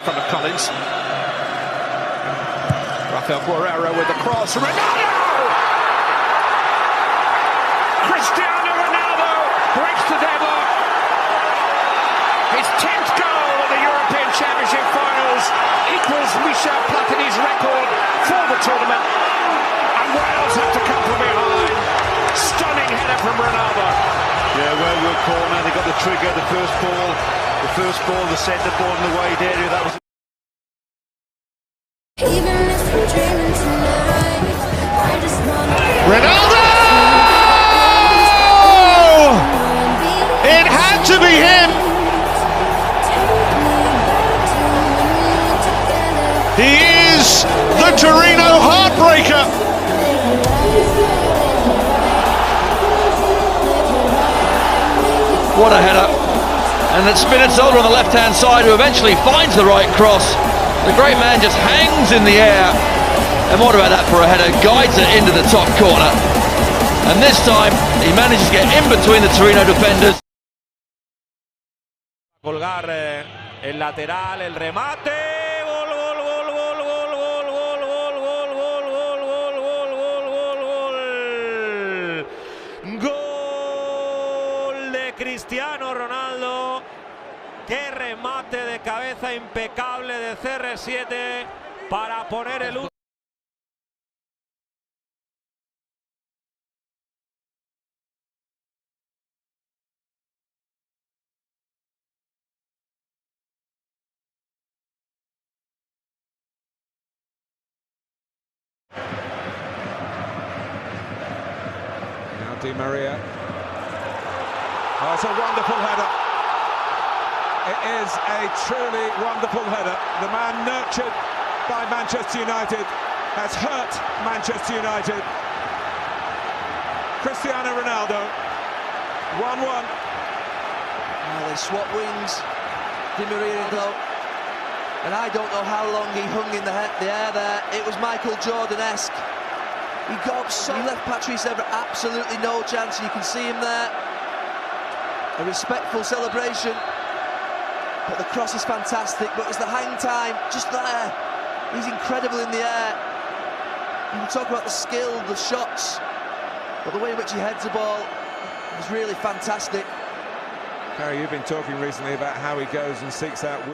From Collins. Rafael Guerrero with the cross. Ronaldo! Cristiano Ronaldo breaks the deadlock. His 10th goal at the European Championship Finals equals Michel Platini's record for the tournament. And Wales have to come from behind. Stunning header from Ronaldo. Yeah, well-worked corner. They got the trigger, the first ball, the centre ball in the wide area. That was. Even if you're dreaming tonight, I just wanna Ronaldo! It had to be him. He is the Torino heartbreaker. What a header. And it's Spinazzola on the left-hand side who eventually finds the right cross. The great man just hangs in the air. And what about that for a header? Guides it into the top corner. And this time, he manages to get in between the Torino defenders. Colgar el lateral, el remate. Gol, gol, gol, gol, gol, gol, gol, gol, gol, gol, gol, gol, gol, gol, gol. Gol de Cristiano Ronaldo. Qué remate de cabeza impecable de CR7 para poner el Now Di Maria. Oh, it's a wonderful header. It is a truly wonderful header. The man nurtured by Manchester United has hurt Manchester United. Cristiano Ronaldo, 1-1. Now they swap wings, Di Maria in goal. And I don't know how long he hung in the air there. It was Michael Jordan-esque. He got up so he left Patrice Evra absolutely no chance. You can see him there. A respectful celebration. But the cross is fantastic, but it's the hang time, just there. He's incredible in the air. You can talk about the skill, the shots, but the way in which he heads the ball is really fantastic. Harry, you've been talking recently about how he goes and seeks out